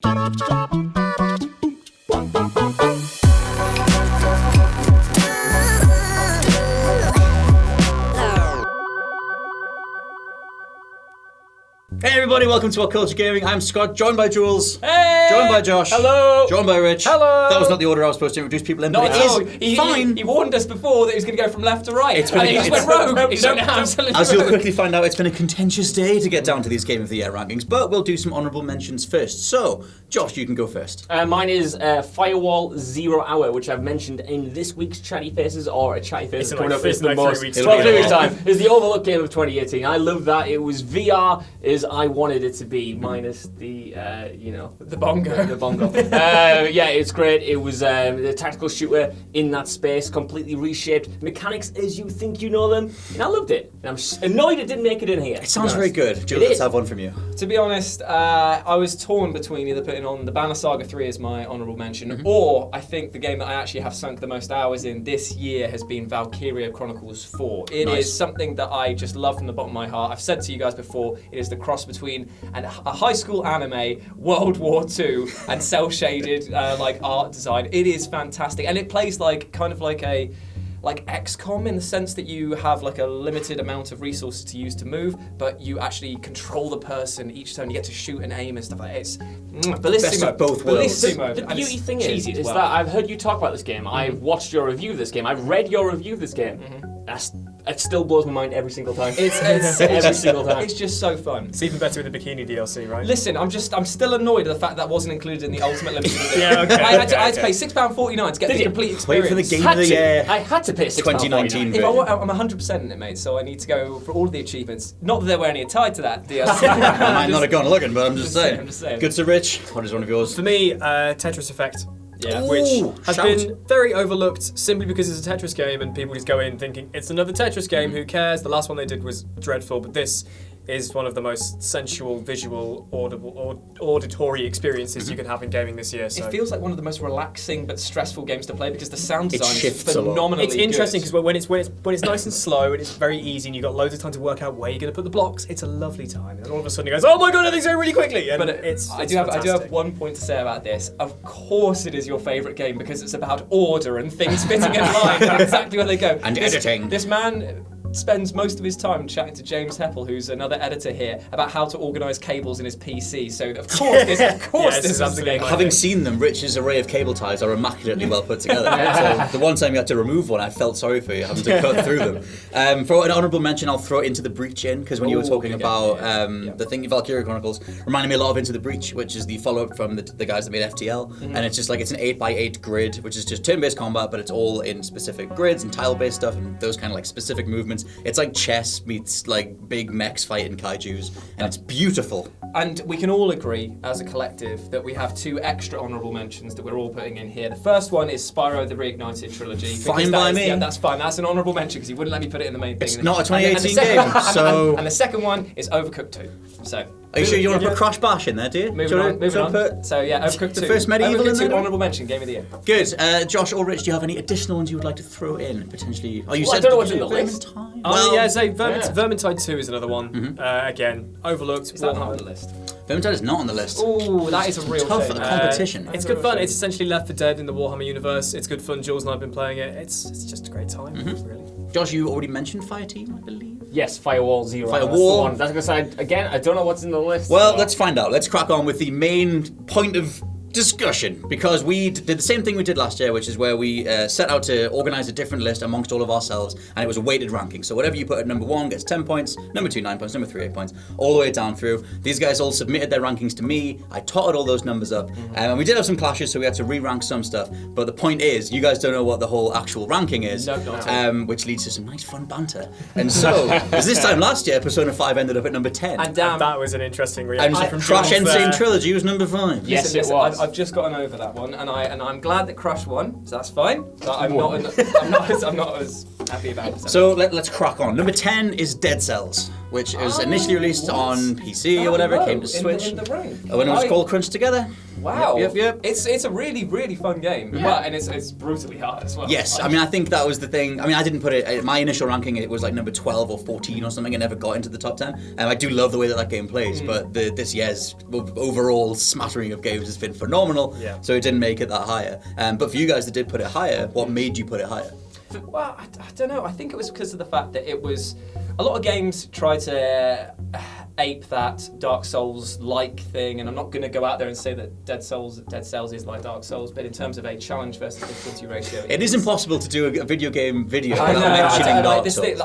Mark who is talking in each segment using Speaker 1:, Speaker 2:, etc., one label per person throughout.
Speaker 1: Hey everybody, welcome to WhatCulture Gaming. I'm Scott, joined by Jules.
Speaker 2: Hey!
Speaker 1: Joined by Josh.
Speaker 2: Hello!
Speaker 1: Joined by Rich.
Speaker 2: Hello!
Speaker 1: That was not the order I was supposed to introduce people in, but it is fine.
Speaker 2: He warned us before that he was going to go from left to right.
Speaker 1: He
Speaker 2: just went rogue.
Speaker 1: As you'll quickly find out, it's been a contentious day to get down to these Game of the Year rankings, but we'll do some honourable mentions first. So, Josh, you can go first.
Speaker 3: Mine is FIREWALL 0 Hour, which I've mentioned in this week's Chatty Faces, or a Chatty Faces coming up in like 3 weeks. 3 weeks time. It's the overlooked game of 2018. I love that. It was VR as I wanted it to be, minus the,
Speaker 2: the bongo.
Speaker 3: The bongo. Yeah, it's great. It was a tactical shooter in that space, completely reshaped mechanics as you think you know them, and I loved it. And I'm annoyed it didn't make it in here.
Speaker 1: It sounds very good. Jules, let's have one from you.
Speaker 2: To be honest, I was torn between either putting on the Banner Saga 3 as my honourable mention, or I think the game that I actually have sunk the most hours in this year has been Valkyria Chronicles 4. It is something that I just love from the bottom of my heart. I've said to you guys before, it is the cross between a high school anime, World War II, and cel-shaded art design. It is fantastic, and it plays like XCOM in the sense that you have like a limited amount of resources to use to move, but you actually control the person each turn. You get to shoot and aim and stuff like that. It's bellissimo.
Speaker 1: Best of both worlds.
Speaker 3: The beauty thing is that I've heard you talk about this game. I've watched your review of this game. I've read your review of this game. It still blows my mind every single time.
Speaker 2: It's
Speaker 3: every single time.
Speaker 2: It's just so fun.
Speaker 4: It's even better with the bikini DLC, right?
Speaker 2: Listen, I'm still annoyed at the fact that wasn't included in the Ultimate Limited Edition.
Speaker 4: Yeah, okay.
Speaker 2: I had to pay £6.49 to get the complete experience.
Speaker 1: Wait for the Game of the Year.
Speaker 3: I had to pay £6.49.
Speaker 1: 2019
Speaker 2: If I'm 100% in it, mate, so I need to go for all of the achievements. Not that there were any tied to that DLC.
Speaker 1: I might not have gone looking, but I'm just saying.
Speaker 2: I'm just saying.
Speaker 1: Good to Rich. What is one of yours?
Speaker 4: For me, Tetris Effect.
Speaker 2: Yeah.
Speaker 4: Which has been very overlooked simply because it's a Tetris game and people just go in thinking it's another Tetris game, who cares? The last one they did was dreadful, but this is one of the most sensual, visual, audible, auditory experiences you can have in gaming this year. So.
Speaker 2: It feels like one of the most relaxing but stressful games to play because the sound design is
Speaker 1: a lot.
Speaker 2: phenomenally
Speaker 4: It's interesting because when it's nice and slow and it's very easy and you've got loads of time to work out where you're going to put the blocks, it's a lovely time. And then all of a sudden it goes, oh my god, everything's going really quickly. And
Speaker 2: I do have one point to say about this. Of course it is your favourite game because it's about order and things fitting in line and exactly where they go.
Speaker 1: And editing.
Speaker 2: This man spends most of his time chatting to James Heppel, who's another editor here, about how to organise cables in his PC. So of course this is the game.
Speaker 1: Having seen them, Rich's array of cable ties are immaculately well put together. So the one time you had to remove one, I felt sorry for you having to cut through them. For an honourable mention, I'll throw Into the Breach in, because when you were talking about the thing, Valkyria Chronicles, reminded me a lot of Into the Breach, which is the follow-up from the guys that made FTL. And it's just like, it's an 8x8 grid, which is just turn-based combat, but it's all in specific grids and tile-based stuff and those kind of like specific movements. It's like chess meets like big mechs fighting kaijus, and it's beautiful.
Speaker 2: And we can all agree, as a collective, that we have 2 extra honourable mentions that we're all putting in here. The first one is Spyro the Reignited Trilogy.
Speaker 1: Fine by me.
Speaker 2: Yeah, that's fine. That's an honourable mention because he wouldn't let me put it in the main thing.
Speaker 1: It's not a 2018 game, so...
Speaker 2: And the second one is Overcooked 2. So...
Speaker 1: Are you sure you want to put Crash Bash in there, do you?
Speaker 2: Moving on. So yeah, Overcooked 2.
Speaker 1: The first medieval in there?
Speaker 2: Honourable mention, Game of the Year.
Speaker 1: Good. Josh or Rich, do you have any additional ones you would like to throw in, potentially? Oh, you
Speaker 3: said I don't know what's in the list.
Speaker 4: Vermintide 2 is another one. Again, overlooked.
Speaker 2: Is that not on the list?
Speaker 1: Vermintide is not on the list.
Speaker 2: Ooh, that is a real
Speaker 1: tough
Speaker 2: thing.
Speaker 1: for the competition.
Speaker 4: It's good fun. It's essentially Left 4 Dead in the Warhammer universe. It's good fun. Jules and I have been playing it. It's just a great time, really.
Speaker 1: Josh, you already mentioned Fireteam, I believe.
Speaker 3: Yes, FIREWALL 0.
Speaker 1: FIREWALL.
Speaker 3: That's the one. Again, I don't know what's in the list.
Speaker 1: Well, let's find out. Let's crack on with the main point of discussion, because we did the same thing we did last year, which is where we set out to organise a different list amongst all of ourselves, and it was a weighted ranking. So whatever you put at number 1 gets 10 points, number 2 9 points, number 3 8 points, all the way down through. These guys all submitted their rankings to me. I totted all those numbers up, and we did have some clashes, so we had to re-rank some stuff. But the point is, you guys don't know what the whole actual ranking is, which leads to some nice fun banter. And so, as this time last year, Persona 5 ended up at number 10.
Speaker 2: And damn,
Speaker 4: that was an interesting reaction
Speaker 1: and
Speaker 4: from
Speaker 1: Crash
Speaker 4: Jules
Speaker 1: Insane
Speaker 4: there.
Speaker 1: Trilogy was number 5.
Speaker 3: Yes, it was.
Speaker 2: I've just gotten over that one, and I'm glad that Crush won, so that's fine. But I'm not as Happy about it.
Speaker 1: So let's crack on. Number 10 is Dead Cells, which was initially released on PC or whatever. It came to Switch.
Speaker 2: In the ring.
Speaker 1: When it was called Crunch Together.
Speaker 2: Wow.
Speaker 1: Yep.
Speaker 2: It's a really, really fun game. Yeah. But, and it's brutally hard as well.
Speaker 1: Yes, I mean, I think that was the thing. I mean, I didn't put it, my initial ranking, it was like number 12 or 14 or something. It never got into the top 10. I do love the way that game plays, but this year's overall smattering of games has been phenomenal. Yeah. So it didn't make it that higher. But for you guys that did put it higher, what made you put it higher?
Speaker 2: Well, I don't know. I think it was because of the fact that it was... A lot of games try to ape that Dark Souls-like thing, and I'm not going to go out there and say that Dead Cells is like Dark Souls, but in terms of a challenge versus difficulty ratio...
Speaker 1: It is impossible to do a video game video
Speaker 2: I
Speaker 1: without mentioning Dark Souls.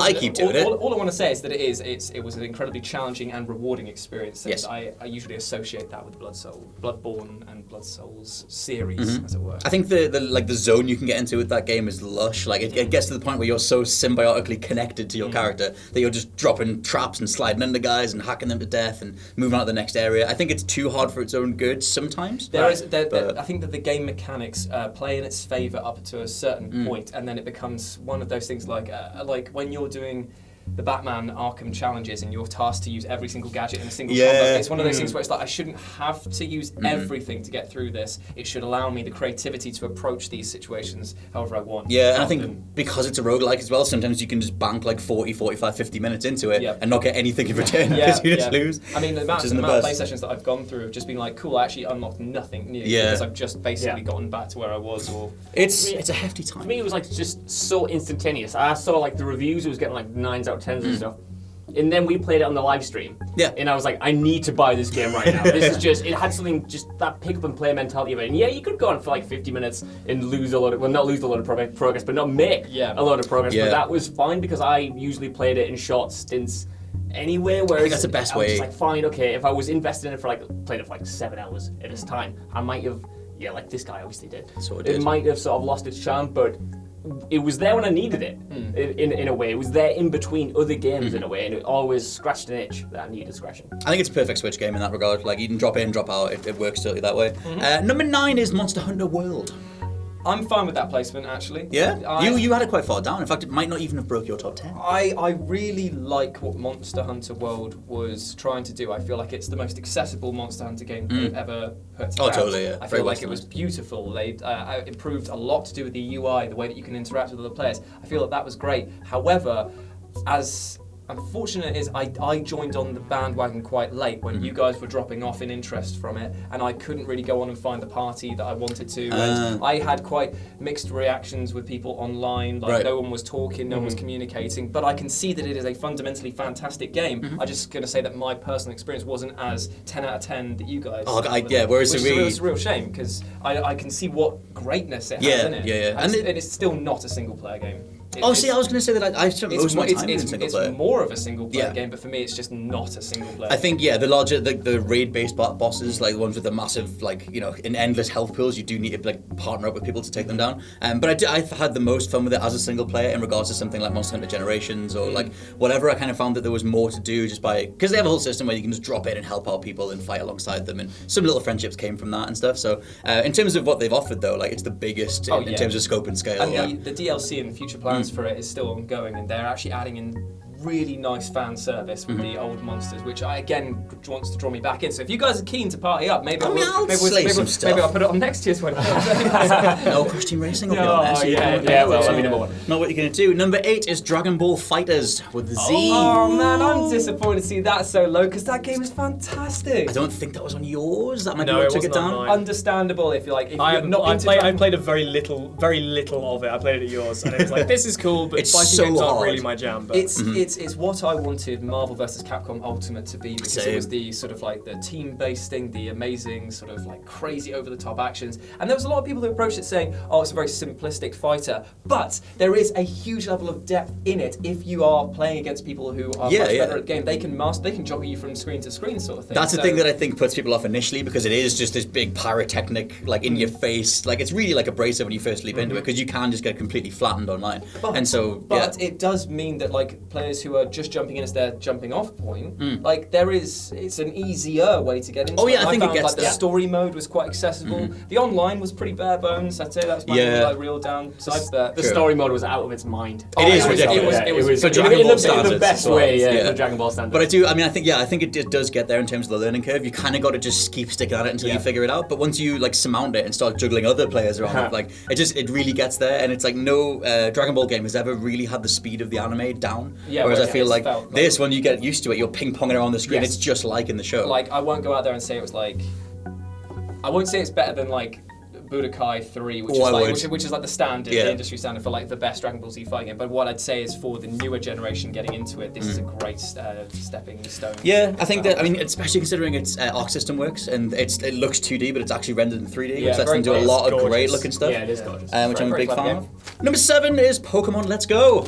Speaker 2: I
Speaker 1: keep doing it.
Speaker 2: All I want to say is that it was an incredibly challenging and rewarding experience, and
Speaker 1: yes.
Speaker 2: I usually associate that with Bloodborne and Blood Souls series, as it were.
Speaker 1: I think the zone you can get into with that game is lush. Like it gets to the point where you're so symbiotically connected to your character that you're just dropping traps and sliding into guys and hacking them to death and moving on to the next area. I think it's too hard for its own good sometimes.
Speaker 2: I think that the game mechanics play in its favour up to a certain point, and then it becomes one of those things like when you're doing the Batman Arkham challenges and you're tasked to use every single gadget in a single combat. It's one of those things where it's like, I shouldn't have to use everything to get through this. It should allow me the creativity to approach these situations however I want.
Speaker 1: Yeah, and I think because it's a roguelike as well, sometimes you can just bank like 40, 45, 50 minutes into it and not get anything in return because you just lose.
Speaker 2: I mean, the amount of play sessions that I've gone through have just been like, cool, I actually unlocked nothing new because I've just basically gotten back to where I was.
Speaker 1: It's a hefty time.
Speaker 3: For me, it was like just so instantaneous. I saw like the reviews, it was getting like 9s out of 10s and stuff. And then we played it on the live stream. Yeah. And I was like, I need to buy this game right now. This is just, it had something, just that pick up and play mentality of it. And yeah, you could go on for like 50 minutes and lose a lot of, well, not lose a lot of progress, but not make a lot of progress. But that was fine because I usually played it in short stints anyway. Whereas
Speaker 1: I think that's the best way.
Speaker 3: I was just like, fine, okay, if I was invested in it for like, played it for like 7 hours at this time, I might have, like this guy obviously did.
Speaker 1: So it
Speaker 3: might have sort of lost its charm, but it was there when I needed it, in a way. It was there in between other games in a way, and it always scratched an itch that I needed scratching.
Speaker 1: I think it's a perfect Switch game in that regard. Like, you can drop in, drop out, it works totally that way. Number 9 is Monster Hunter World.
Speaker 2: I'm fine with that placement, actually.
Speaker 1: Yeah? You had it quite far down. In fact, it might not even have broke your top 10.
Speaker 2: I really like what Monster Hunter World was trying to do. I feel like it's the most accessible Monster Hunter game they've ever put out.
Speaker 1: Totally, yeah.
Speaker 2: I feel like it was beautiful. They improved a lot to do with the UI, the way that you can interact with other players. I feel that was great. However, as unfortunate is I joined on the bandwagon quite late when you guys were dropping off in interest from it, and I couldn't really go on and find the party that I wanted to. And I had quite mixed reactions with people online. Like no one was talking, no one was communicating. But I can see that it is a fundamentally fantastic game. I'm just going to say that my personal experience wasn't as 10 out of 10 that you guys.
Speaker 1: Whereas
Speaker 2: it's a real shame because I can see what greatness it has in it. And it's still not a single player game.
Speaker 1: I was going to say that I spent most of my time in single player.
Speaker 2: It's more of a single player game, but for me, it's just not a single player.
Speaker 1: I think the larger the raid-based bosses, like the ones with the massive, in endless health pools, you do need to partner up with people to take them down. But I've had the most fun with it as a single player in regards to something like Monster Hunter Generations or whatever. I kind of found that there was more to do because they have a whole system where you can just drop in and help out people and fight alongside them, and some little friendships came from that and stuff. So in terms of what they've offered, though, it's the biggest in terms of scope and scale.
Speaker 2: And the DLC and future plans for it is still ongoing, and they're actually adding in really nice fan service with the old monsters, which wants to draw me back in. So if you guys are keen to party up, maybe maybe I'll put it on next year's one.
Speaker 1: No Crush Team Racing will be on there. So
Speaker 3: that'll be number 1.
Speaker 1: Not what you're going to do. Number 8 is Dragon Ball Fighters with the Z.
Speaker 2: Oh man, I'm disappointed to see that so low because that game is fantastic.
Speaker 1: I don't think that was on yours. That might be what took it down.
Speaker 2: Understandable if you like. If
Speaker 4: I played a very little of it. I played it at yours, and it was like, this is cool, but fighting games aren't really my jam. But
Speaker 2: it's what I wanted Marvel vs. Capcom Ultimate to be, because it was the sort of the team-based thing, the amazing sort of crazy over-the-top actions. And there was a lot of people who approached it saying, oh, it's a very simplistic fighter, but there is a huge level of depth in it if you are playing against people who are much better at the game. They can juggle you from screen to screen sort of thing.
Speaker 1: That's the thing that I think puts people off initially, because it is just this big pyrotechnic, in your face. It's really abrasive when you first leap into it, because you can just get completely flattened online.
Speaker 2: But it does mean that players players who are just jumping in as their jumping off point, like it's an easier way to get into it.
Speaker 1: Oh yeah, I think
Speaker 2: found,
Speaker 1: it gets
Speaker 2: like, the story mode was quite accessible. The online was pretty bare bones. I'd say that's my like, real downside.
Speaker 3: The story mode was out of its mind.
Speaker 1: It is ridiculous.
Speaker 2: It was
Speaker 1: for Dragon Ball
Speaker 3: in
Speaker 1: standards.
Speaker 3: the best way, for Dragon Ball standards.
Speaker 1: But I think it does get there in terms of the learning curve. You kind of got to just keep sticking at it until you figure it out. But once you like surmount it and start juggling other players around, like it really gets there. And it's like no Dragon Ball game has ever really had the speed of the anime down.
Speaker 2: Yeah,
Speaker 1: whereas I feel like this, when you get used to it, you're ping-ponging around the screen. It's just like in the show.
Speaker 2: Like, I won't go out there and say it was like... I won't say it's better than, like, Budokai 3, which is like the standard, the industry standard for like the best Dragon Ball Z fighting game. But what I'd say is for the newer generation getting into it, this is a great stepping stone.
Speaker 1: Yeah, I think that, especially considering its Arc system works and it looks 2D, but it's actually rendered in 3D, which lets them do a lot of great looking stuff.
Speaker 3: Yeah, it is gorgeous.
Speaker 1: Which I'm a big fan of. Number 7 is Pokemon Let's Go.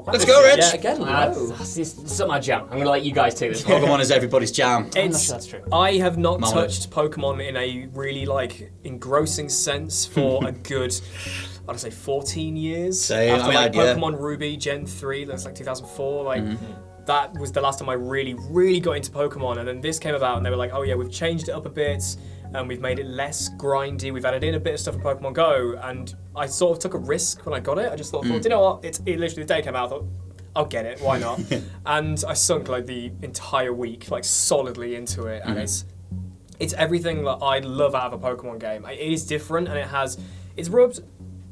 Speaker 1: Let's go, Rich!
Speaker 2: Yeah, again,
Speaker 3: it's not my jam. I'm going to let you guys take this.
Speaker 1: Pokemon is everybody's jam.
Speaker 3: I'm not sure that's true.
Speaker 4: I have not touched Pokemon in a really like engrossing sense for a good, I'd say 14 years.
Speaker 1: Same.
Speaker 4: After Pokemon Ruby Gen 3, that's like 2004, that was the last time I really, really got into Pokemon. And then this came about and they were like, oh yeah, we've changed it up a bit and we've made it less grindy. We've added in a bit of stuff in Pokemon Go. And I sort of took a risk when I got it. I just thought, do you know what? It literally, the day it came out, I thought, I'll get it, why not? And I sunk like the entire week, like solidly into it. And it's everything that I love out of a Pokemon game. It is different and it's rubbed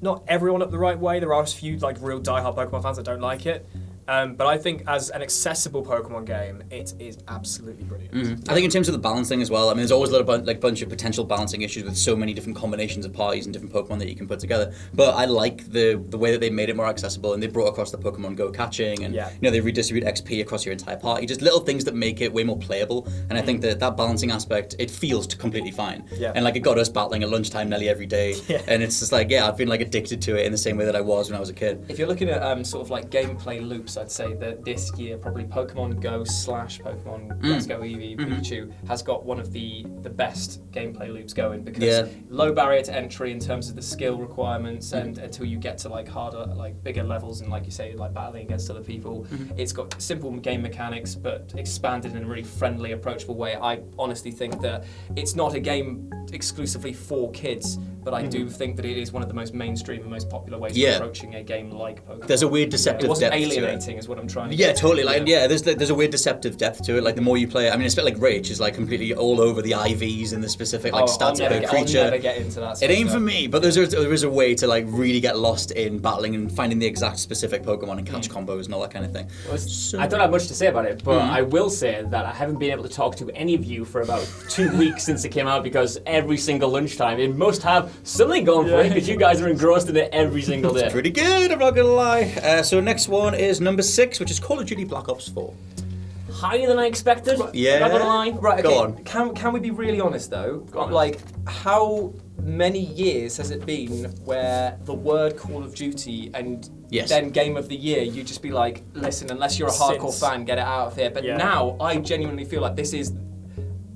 Speaker 4: not everyone up the right way. There are a few like real diehard Pokemon fans that don't like it. But I think as an accessible Pokemon game, it is absolutely brilliant.
Speaker 1: I think in terms of the balancing as well, there's always a lot of bunch of potential balancing issues with so many different combinations of parties and different Pokemon that you can put together. But I like the way that they made it more accessible and they brought across the Pokemon Go catching and they redistribute XP across your entire party. Just little things that make it way more playable. And I think that balancing aspect, it feels completely fine.
Speaker 4: Yeah.
Speaker 1: And like it got us battling at lunchtime nearly every day. Yeah. And it's just like, I've been like addicted to it in the same way that I was when I was a kid.
Speaker 2: If you're looking at sort of like gameplay loops, I'd say that this year probably Pokemon Go / Pokemon Let's Go Eevee Pikachu has got one of the best gameplay loops going because low barrier to entry in terms of the skill requirements and until you get to like harder, like bigger levels and like you say, like battling against other people. It's got simple game mechanics but expanded in a really friendly, approachable way. I honestly think that it's not a game exclusively for kids, but I do think that it is one of the most mainstream and most popular ways of approaching a game like Pokemon.
Speaker 1: There's a weird deceptive depth to it.
Speaker 2: It wasn't alienating is what I'm trying to
Speaker 1: Yeah, totally. Like, there's a weird deceptive depth to it. Like the more you play it, it's a bit like Rage is like completely all over the IVs and the specific stats of the creature.
Speaker 2: I'll never get into that.
Speaker 1: It ain't for me, but there is a way to like really get lost in battling and finding the exact specific Pokemon and catch combos and all that kind of thing.
Speaker 3: I don't have much to say about it, but I will say that I haven't been able to talk to any of you for about 2 weeks since it came out because every single lunchtime it must have something going for it because you guys are engrossed in it every single day.
Speaker 1: It's pretty good, I'm not gonna lie. So next one is number 6, which is Call of Duty Black Ops 4.
Speaker 3: Higher than I expected.
Speaker 1: Yeah.
Speaker 3: Not gonna lie.
Speaker 2: Right, okay.
Speaker 1: Go on.
Speaker 2: Can we be really honest though? Like, how many years has it been where the word Call of Duty and then Game of the Year, you just be like, listen, unless you're a hardcore fan, get it out of here. But now I genuinely feel like this is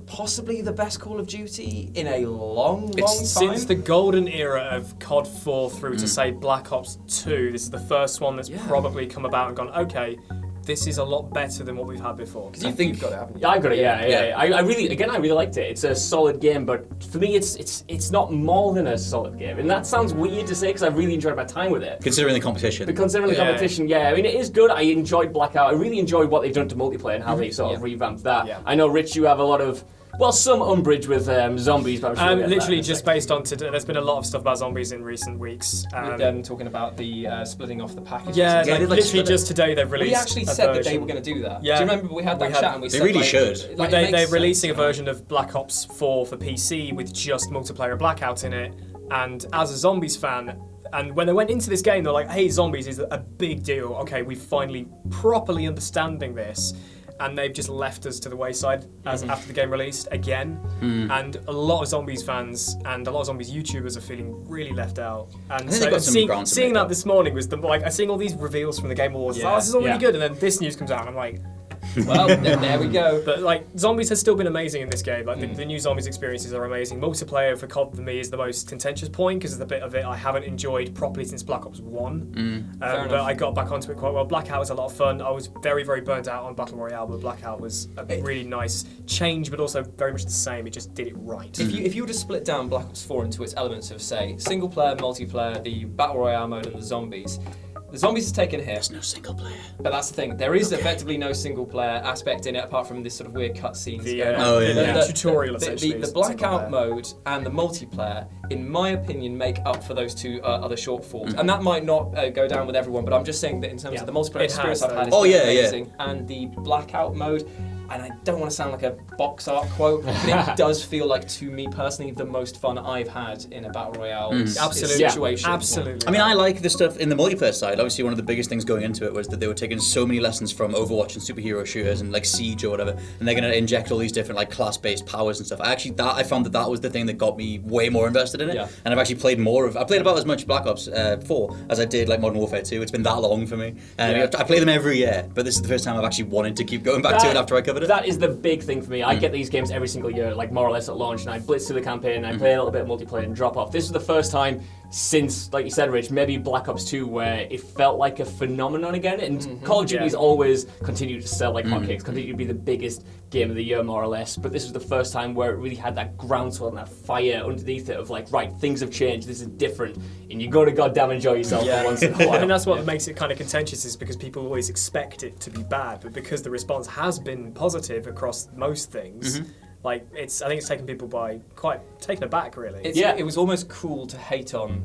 Speaker 2: possibly the best Call of Duty in a long time.
Speaker 4: Since the golden era of COD 4 through to say Black Ops 2, this is the first one that's probably come about and gone, okay, this is a lot better than what we've had before.
Speaker 2: Because you've got it, haven't you?
Speaker 3: Yeah, I've got it. Yeah. I really liked it. It's a solid game, but for me, it's not more than a solid game, and that sounds weird to say because I really enjoyed my time with it.
Speaker 1: Considering the competition.
Speaker 3: But considering the competition, it is good. I enjoyed Blackout. I really enjoyed what they've done to multiplayer and how they sort of revamped that. Yeah. I know, Rich, you have a lot of. Well, some umbrage with zombies, but I'm sure
Speaker 4: literally just based on today. There's been a lot of stuff about zombies in recent weeks.
Speaker 2: With them talking about the splitting off the package.
Speaker 4: Yeah, literally just today they've released.
Speaker 2: We actually said that they were going to do that. Yeah. Do you remember we had that chat and we said
Speaker 1: they really should.
Speaker 4: They're releasing a version of Black Ops 4 for PC with just multiplayer Blackout in it. And as a zombies fan, and when they went into this game, they're like, "Hey, zombies is a big deal. Okay, we're finally properly understanding this." And they've just left us to the wayside after the game released again. And a lot of zombies fans and a lot of zombies YouTubers are feeling really left out. And so seeing that this morning was seeing all these reveals from the Game Awards. Yeah. This is all really good. And then this news comes out and I'm like,
Speaker 2: Well, there we go.
Speaker 4: But like, zombies has still been amazing in this game. Like the new zombies experiences are amazing. Multiplayer for COD for me is the most contentious point because it's a bit of it I haven't enjoyed properly since Black Ops 1. But I got back onto it quite well. Blackout was a lot of fun. I was very, very burnt out on Battle Royale, but Blackout was a really nice change, but also very much the same. It just did it right.
Speaker 2: If you were to split down Black Ops 4 into its elements of, say, single player, multiplayer, the Battle Royale mode, and the zombies has taken a hit.
Speaker 1: There's no single player.
Speaker 2: But that's the thing. There is effectively no single player aspect in it apart from this sort of weird cutscenes.
Speaker 4: The tutorial essentially.
Speaker 2: The Blackout mode and the multiplayer, in my opinion, make up for those two other shortfalls. And that might not go down with everyone, but I'm just saying that in terms of the multiplayer experience I've had, it's been amazing. And the Blackout mode, and I don't want to sound like a box art quote, but it does feel like, to me personally, the most fun I've had in a Battle Royale situation.
Speaker 4: Absolutely.
Speaker 1: I mean, I like the stuff in the multiplayer side. Obviously, one of the biggest things going into it was that they were taking so many lessons from Overwatch and superhero shooters and like Siege or whatever, and they're going to inject all these different like class-based powers and stuff. I found that was the thing that got me way more invested in it, and I've actually played I played about as much Black Ops 4 as I did like Modern Warfare 2. It's been that long for me. I play them every year, but this is the first time I've actually wanted to keep going back to it after I covered it.
Speaker 3: That is the big thing for me. I get these games every single year, like more or less at launch, and I blitz through the campaign, and I play a little bit of multiplayer and drop off. This is the first time since, like you said, Rich, maybe Black Ops 2, where it felt like a phenomenon again. And Call of Duty's always continued to sell like hotcakes, continued to be the biggest game of the year, more or less. But this was the first time where it really had that groundswell and that fire underneath it of like, right, things have changed, this is different, and you got to goddamn enjoy yourself for once in a while.
Speaker 4: And that's what makes it kind of contentious, is because people always expect it to be bad, but because the response has been positive across most things. Like, I think it's taken people by quite taken aback, really.
Speaker 2: It was almost cool to hate on.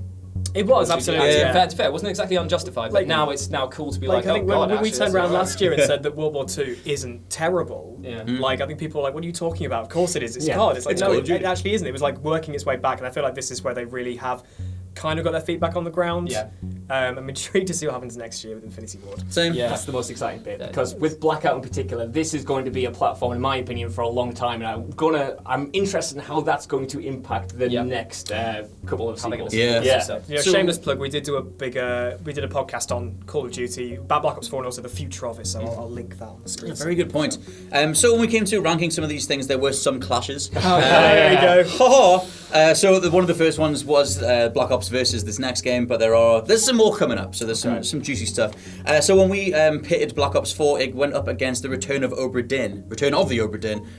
Speaker 4: It was, absolutely.
Speaker 2: Fair. It wasn't exactly unjustified, but now it's cool to be like,
Speaker 4: I think when we turned around last year and said that World War II isn't terrible, like, I think people were like, what are you talking about? Of course it is, it's God. It's like, no, it actually isn't. It was like working its way back, and I feel like this is where they really have kind of got their feet back on the ground. I'm intrigued to see what happens next year with Infinity Ward.
Speaker 1: Same.
Speaker 3: Yeah, that's the most exciting bit, because with Blackout in particular, this is going to be a platform, in my opinion, for a long time, and I'm interested in how that's going to impact the next couple of sequels.
Speaker 4: Shameless plug. We did do a podcast on Call of Duty, Black Ops 4, and also the future of it. So I'll link that on the screen.
Speaker 1: Very good point. So when we came to ranking some of these things, there were some clashes.
Speaker 4: There you go.
Speaker 1: So one of the first ones was Black Ops versus this next game, but there's some more coming up, so there's some juicy stuff. So when we pitted Black Ops 4, it went up against the Return of the Obra Dinn,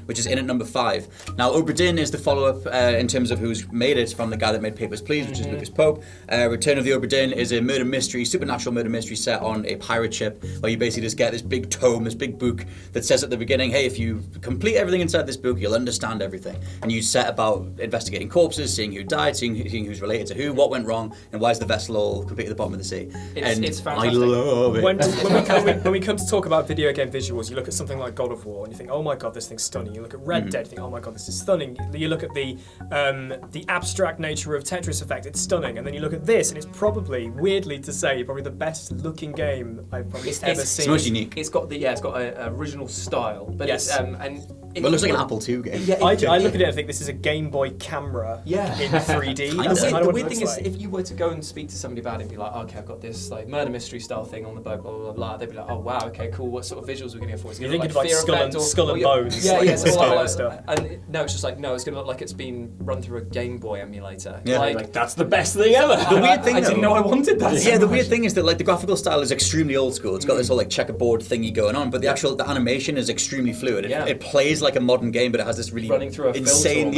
Speaker 1: which is in at number 5. Now, Obra Dinn is the follow-up in terms of who's made it, from the guy that made Papers, Please, which is Lucas Pope. Return of the Obra Dinn is a murder mystery, supernatural murder mystery set on a pirate ship, where you basically just get this big tome, this big book that says at the beginning, hey, if you complete everything inside this book, you'll understand everything. And you set about investigating corpses, seeing who died, seeing who's related to who, what went wrong, and why is the vessel all completely at the bottom of the sea.
Speaker 2: It's fantastic.
Speaker 1: I love it.
Speaker 4: When we come to talk about video game visuals, you look at something like God of War and you think, oh my god, this thing's stunning. You look at Red Dead, you think, oh my god, this is stunning. You look at the abstract nature of Tetris Effect, it's stunning. And then you look at this, and it's probably, weirdly to say, probably the best looking game I've probably ever seen.
Speaker 1: It's most unique.
Speaker 2: It's got an original style, but
Speaker 1: it looks like an Apple II game.
Speaker 4: I look at it and think this is a Game Boy camera in 3D.
Speaker 2: The weird thing is, if you were to go and speak to somebody about it and be like, okay, I've got this like murder mystery style thing on the boat, blah blah blah, they'd be like, oh wow, okay, cool. What sort of visuals are we going to get for it?
Speaker 4: You're thinking like skull and bones.
Speaker 2: Stuff. And no, it's just like, no, it's going to look like it's been run through a Game Boy emulator.
Speaker 3: Yeah, like that's the best thing ever.
Speaker 1: The weird thing,
Speaker 2: I didn't know I wanted that.
Speaker 1: Yeah, the weird thing is that like the graphical style is extremely old school. It's got this whole like checkerboard thingy going on, but the animation is extremely fluid. It plays like a modern game, but it has this really
Speaker 2: running through a
Speaker 1: insane,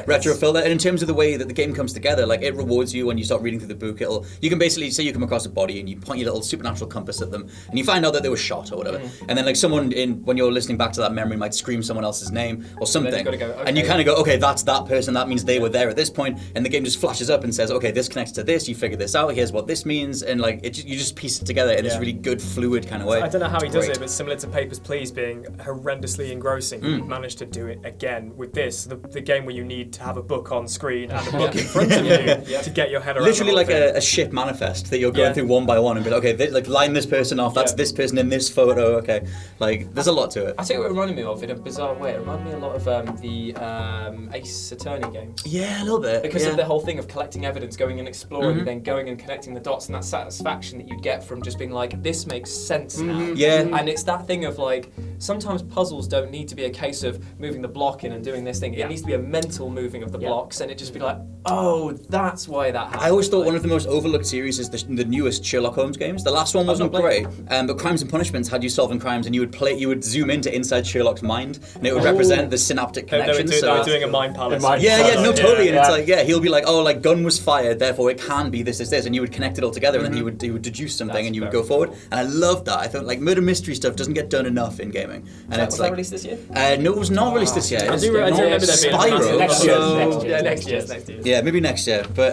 Speaker 1: retro filter. And in terms of the way that the game comes together, like it rewards you when you start reading through the book. You can basically say you come across a body and you point your little supernatural compass at them, and you find out that they were shot or whatever. And then like someone when you're listening back to that memory might scream someone else's name or something, and you kind of go, okay, that's that person. That means they were there at this point, and the game just flashes up and says, okay, this connects to this. You figure this out. Here's what this means, and like you just piece it together in this really good, fluid kind of way.
Speaker 4: I don't know how he does it, but similar to Papers, Please being horrendously engrossing. managed to do it again with this, the game where you need to have a book on screen and a book in front of you to get your head around.
Speaker 1: Literally like
Speaker 4: thing.
Speaker 1: a ship manifest that you're going through one by one and be like, okay, like line this person off. That's this person in this photo. Okay, like there's a lot to it.
Speaker 2: I think what it reminded me of in a bizarre way. It reminded me a lot of the Ace Attorney games.
Speaker 1: Yeah, a little bit.
Speaker 2: Because of the whole thing of collecting evidence, going and exploring, and then going and connecting the dots, and that satisfaction that you get from just being like, this makes sense now.
Speaker 1: Yeah.
Speaker 2: And it's that thing of like, sometimes puzzles don't need to be a case of moving the block in and doing this thing. It needs to be a mental moving of the blocks, and it just be like, oh, that's why that happened.
Speaker 1: I always thought one of the most overlooked series is the newest Sherlock Holmes games. The last one wasn't great, but Crimes and Punishments had you solving crimes, and you would zoom into inside Sherlock's mind, and it would represent the synaptic connections.
Speaker 4: They were doing a mind palace.
Speaker 1: Totally. And it's like, he'll be like, oh, like gun was fired, therefore it can be this, and you would connect it all together, and then he would deduce something, and you would go forward. And I loved that. I thought like murder mystery stuff doesn't get done enough in gaming. And
Speaker 2: was that released this year?
Speaker 1: No, it was not released this year.
Speaker 4: I do remember that being
Speaker 1: Spyro.
Speaker 3: Next year.
Speaker 1: Yeah, maybe next year. But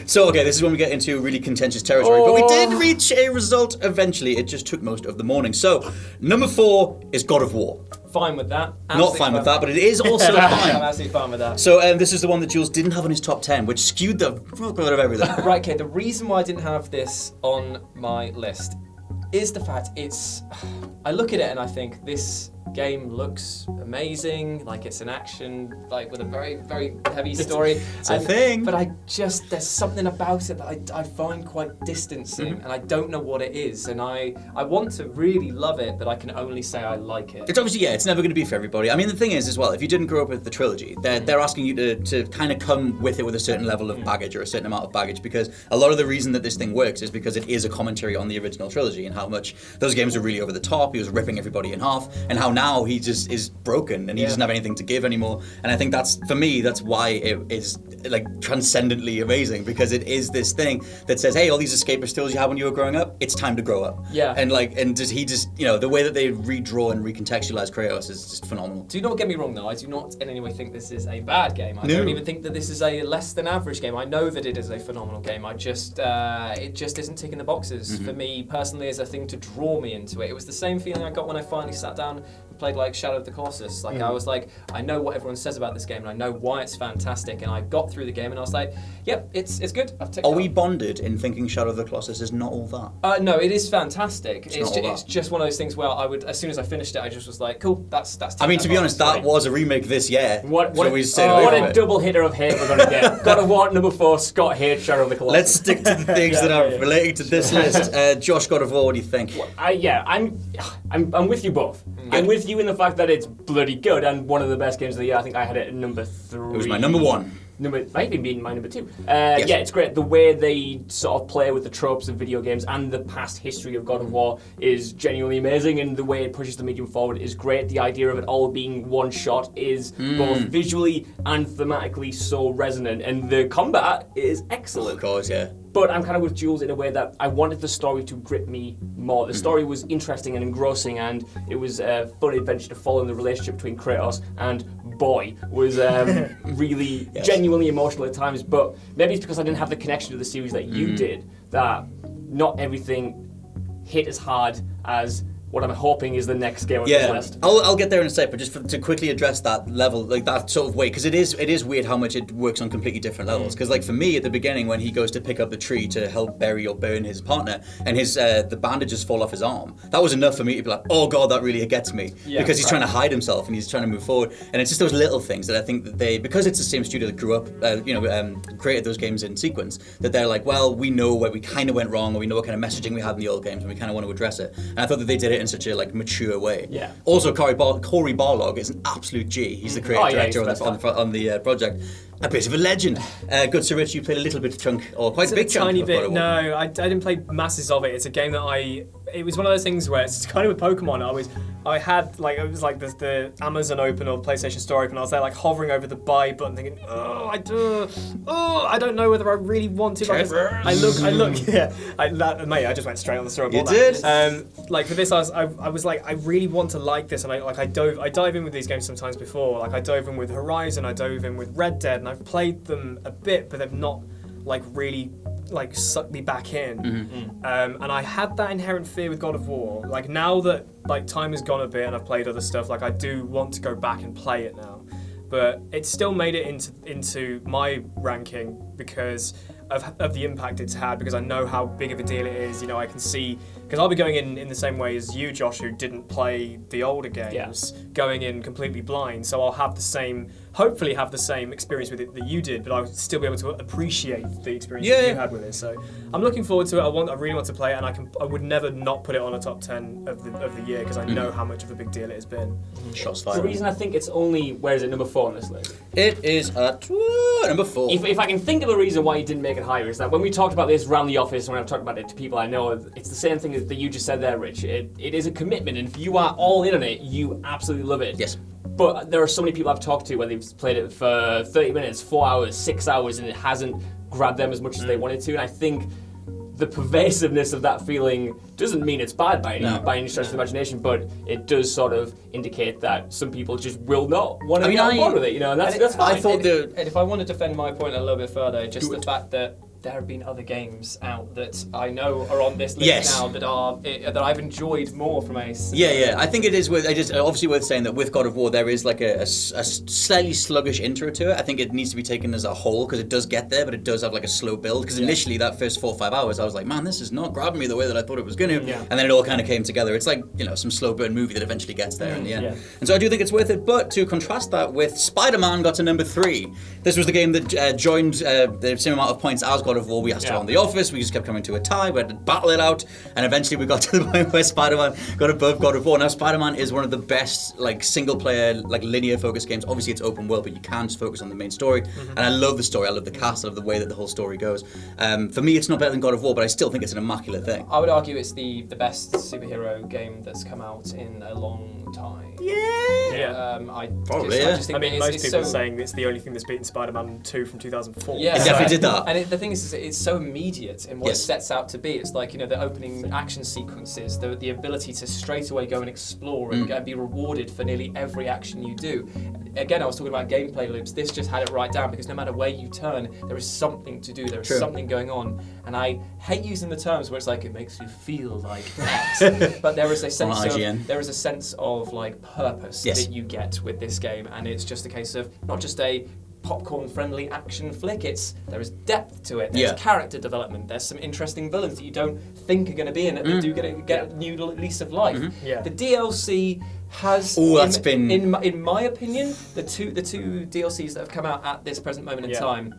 Speaker 1: so okay, this is when we get into really contentious territory. But we did reach a result eventually. It just took most of the morning. So number 4 is God of War.
Speaker 2: Fine with that.
Speaker 1: Not fine with that, but it is also fine.
Speaker 2: I'm absolutely fine with that.
Speaker 1: So this is the one that Jules didn't have on his top 10, which skewed the fuck out of everything.
Speaker 2: Right, okay, the reason why I didn't have this on my list is the fact I look at it and I think this game looks amazing, like it's an action, like with a very, very heavy story.
Speaker 1: It's a thing.
Speaker 2: But there's something about it that I find quite distancing, and I don't know what it is, and I want to really love it, but I can only say I like it.
Speaker 1: It's obviously, it's never going to be for everybody. I mean, the thing is as well, if you didn't grow up with the trilogy, they're asking you to kind of come with it with a certain level of baggage or a certain amount of baggage, because a lot of the reason that this thing works is because it is a commentary on the original trilogy and how much those games are really over the top. He was ripping everybody in half, and how now he just is broken and he doesn't have anything to give anymore. And I think that's why it is like transcendently amazing, because it is this thing that says, hey, all these escapist tools you had when you were growing up, it's time to grow up.
Speaker 2: Yeah.
Speaker 1: And the way that they redraw and recontextualize Kratos is just phenomenal.
Speaker 2: Do not get me wrong though, I do not in any way think this is a bad game. I don't even think that this is a less than average game. I know that it is a phenomenal game. It just isn't ticking the boxes for me personally as a thing to draw me into it. It was the same feeling I got when I finally sat down and played like Shadow of the Colossus. Like I was like, I know what everyone says about this game and I know why it's fantastic, and I got through the game and I was like, yep, it's good. I've ticked
Speaker 1: Are we bonded in thinking Shadow of the Colossus is not all that?
Speaker 2: No, it is fantastic.
Speaker 1: It's
Speaker 2: just one of those things where I would, as soon as I finished it, I just was like, cool, that's
Speaker 1: I mean, to be honest, that was a remake this year.
Speaker 3: What a double hitter of hate we're going to get. God of War number 4, Scott hates Shadow of the Colossus.
Speaker 1: Let's stick to the things that are relating to this list. Josh, God of War, what do you think?
Speaker 3: I'm with you both. I'm with you in the fact that it's bloody good and one of the best games of the year. I think I had it at number 3.
Speaker 1: It was my number 1.
Speaker 3: Might even be my number 2.
Speaker 1: Yes.
Speaker 3: Yeah, it's great. The way they sort of play with the tropes of video games and the past history of God of War is genuinely amazing, and the way it pushes the medium forward is great. The idea of it all being one shot is both visually and thematically so resonant, and the combat is excellent.
Speaker 1: Of course, yeah.
Speaker 3: But I'm kind of with Jules in a way that I wanted the story to grip me more. The story was interesting and engrossing, and it was a fun adventure to follow in the relationship between Kratos and Boy was really genuinely emotional at times. But maybe it's because I didn't have the connection to the series that you did, that not everything hit as hard as what I'm hoping is the next game on this list.
Speaker 1: I'll get there in a sec, but just to quickly address that level, like that sort of way, because it is weird how much it works on completely different levels. Because like for me at the beginning, when he goes to pick up the tree to help bury or burn his partner, and his the bandages fall off his arm, that was enough for me to be like, oh god, that really gets me, because he's trying to hide himself and he's trying to move forward, and it's just those little things that I think that they, because it's the same studio that grew up, created those games in sequence, that they're like, well, we know where we kind of went wrong, or we know what kind of messaging we had in the old games, and we kind of want to address it. And I thought that they did it in such a like mature way.
Speaker 3: Yeah.
Speaker 1: Also, Cory Barlog is an absolute G. He's the creative director on the project. A bit of a legend. Good Sir Rich, you played a little bit of chunk, or quite a big chunk.
Speaker 4: Tiny bit. No, I didn't play masses of it. It's a game that it was one of those things where it's kind of with Pokemon. I had like, it was like the Amazon open or PlayStation Store open. I was there like hovering over the buy button, thinking, I don't know whether I really want to. I look. Yeah, I just went straight on the store.
Speaker 1: You did.
Speaker 4: Like for this, I was like, I really want to like this, and I dive in with these games sometimes before. Like I dove in with Horizon, I dove in with Red Dead, and I've played them a bit, but they've not like really like suck me back in. And I had that inherent fear with God of War. Like now that like time has gone a bit and I've played other stuff, like I do want to go back and play it now. But it still made it into my ranking because of the impact it's had, because I know how big of a deal it is. You know, I can see, because I'll be going in the same way as you, Josh, who didn't play the older games, going in completely blind. So I'll have the same, hopefully have the same experience with it that you did, but I'll still be able to appreciate the experience that you had with it. So I'm looking forward to it. I really want to play it, and I would never not put it on a top 10 of the year, because I know how much of a big deal it has been.
Speaker 1: Shots fired.
Speaker 3: The reason I think it's only, where is it, number 4 on this list?
Speaker 1: It is at number 4.
Speaker 3: If I can think of a reason why you didn't make it higher, is that when we talked about this around the office, when I've talked about it to people I know, it's the same thing that you just said there, Rich. It is a commitment, and if you are all in on it, you absolutely love it.
Speaker 1: Yes.
Speaker 3: But there are so many people I've talked to where they've played it for 30 minutes, 4 hours, 6 hours, and it hasn't grabbed them as much as they wanted to. And I think the pervasiveness of that feeling doesn't mean it's bad by any stretch of the imagination, but it does sort of indicate that some people just will not want to be on board with it, you know, and that's fine.
Speaker 2: I thought and if I want to defend my point a little bit further, just the fact that there have been other games out that I know are on this list now that I've enjoyed more from Ace.
Speaker 1: Yeah. I think it is obviously worth saying that with God of War there is like a slightly sluggish intro to it. I think it needs to be taken as a whole, because it does get there, but it does have like a slow build. Because initially that first 4 or 5 hours, I was like, man, this is not grabbing me the way that I thought it was going to. And then it all kind of came together. It's like, you know, some slow burn movie that eventually gets there in the end. And so I do think it's worth it. But to contrast that with Spider-Man got to number 3. This was the game that joined the same amount of points as God of War. We asked around the office, we just kept coming to a tie, we had to battle it out, and eventually we got to the point where Spider-Man got above God of War. Now Spider-Man is one of the best like single player, like linear focused games. Obviously it's open world, but you can just focus on the main story. And I love the story, I love the cast, I love the way that the whole story goes. For me it's not better than God of War, but I still think it's an immaculate thing.
Speaker 2: I would argue it's the best superhero game that's come out in a long time.
Speaker 1: Probably.
Speaker 2: I just think
Speaker 4: most people are saying it's the only thing that's beaten Spider-Man 2 from 2004.
Speaker 1: It definitely did that.
Speaker 2: And the thing is it's so immediate in what it sets out to be. It's like, you know, the opening action sequences, the ability to straight away go and explore and be rewarded for nearly every action you do. Again, I was talking about gameplay loops. This just had it right down, because no matter where you turn, there is something to do. There is something going on. And I hate using the terms where it's like it makes you feel like X, but there is a sense of like purpose that you get with this game, and it's just a case of not just a popcorn-friendly action flick. There is depth to it. There's character development. There's some interesting villains that you don't think are going to be in it, but do get a new lease of life. The DLC has, in my opinion, the two DLCs that have come out at this present moment in time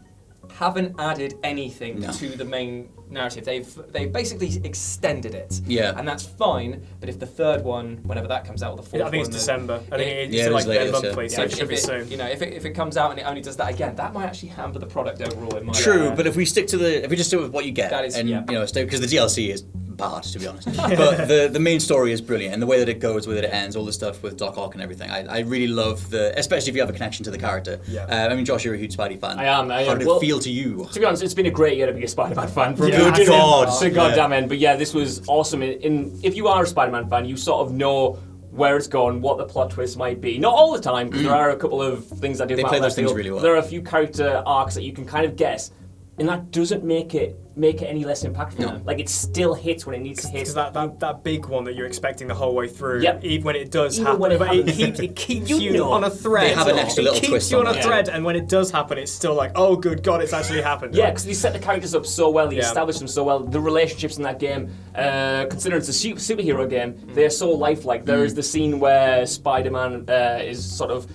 Speaker 2: haven't added anything to the main narrative. They've basically extended it. And that's fine, but if the third one, whenever that comes out, or the fourth one...
Speaker 4: I think it's December. I think
Speaker 1: it's
Speaker 4: like their monthly, so it should be soon.
Speaker 2: You know, if it comes out and it only does that again, that might actually hamper the product overall, in my
Speaker 1: True, but if we just stick with what you get,
Speaker 2: that is,
Speaker 1: and you know, because the DLC is bad, to be honest. But the main story is brilliant, and the way that it goes, the way that it ends, all the stuff with Doc Ock and everything. I really love especially if you have a connection to the character. I mean, Josh, you're a huge Spidey fan.
Speaker 3: I am.
Speaker 1: How did it feel to you?
Speaker 3: To be honest, it's been a great year to be a Spider-Man fan.
Speaker 1: Good God.
Speaker 3: To goddamn end. But yeah, this was awesome. If you are a Spider-Man fan, you sort of know where it's going, what the plot twist might be. Not all the time, because there are a couple of things that do.
Speaker 1: They play those things really well.
Speaker 3: There are a few character arcs that you can kind of guess, and that doesn't make it any less impactful.
Speaker 1: No.
Speaker 3: Like, it still hits when it needs to hit.
Speaker 4: Because that big one that you're expecting the whole way through, even when it does
Speaker 3: Even
Speaker 4: happen,
Speaker 3: when it
Speaker 4: but
Speaker 3: happens.
Speaker 4: it keeps you on a thread.
Speaker 1: They have an extra little
Speaker 4: twist. It
Speaker 1: twist
Speaker 4: keeps you on
Speaker 1: on
Speaker 4: a
Speaker 1: it.
Speaker 4: thread, and when it does happen, it's still like, oh, good God, it's actually happened.
Speaker 3: Yeah, because they set the characters up so well, they establish them so well. The relationships in that game, considering it's a superhero game, they're so lifelike. There is the scene where Spider-Man is sort of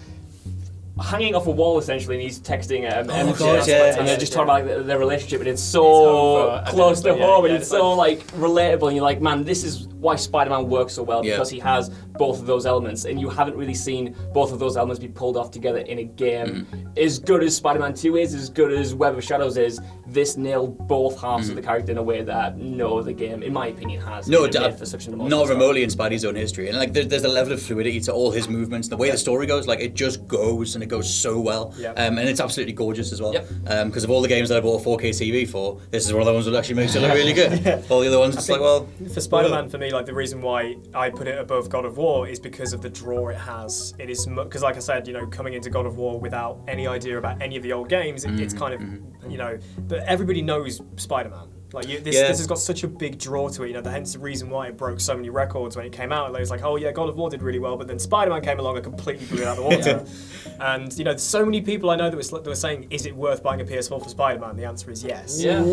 Speaker 3: hanging off a wall essentially, and he's texting MJ, and they're just talking about their relationship, and it's so close to home, and it's so like relatable, and you're like, man, this is why Spider-Man works so well, because he has both of those elements, and you haven't really seen both of those elements be pulled off together in a game. As good as Spider-Man 2 is, as good as Web of Shadows is, this nailed both halves of the character in a way that no other game, in my opinion, has. For such an
Speaker 1: not remotely in Spidey's own history, and like there's a level of fluidity to all his movements, the way the story goes, like it just goes, and it goes so well, and it's absolutely gorgeous as well. Because of all the games that I bought a 4K TV for, this is one of the ones that actually makes it look really good. All the other ones, it's like, well,
Speaker 4: for Spider-Man, for me, like the reason why I put it above God of War is because of the draw it has. It is because, like I said, coming into God of War without any idea about any of the old games, it's kind of but everybody knows Spider-Man. Like this has got such a big draw to it. Hence the reason why it broke so many records when it came out. It was like, oh yeah, God of War did really well, but then Spider-Man came along and completely blew it out of the water. And so many people I know that were saying, is it worth buying a PS4 for Spider-Man? The answer is yes.
Speaker 2: Yeah,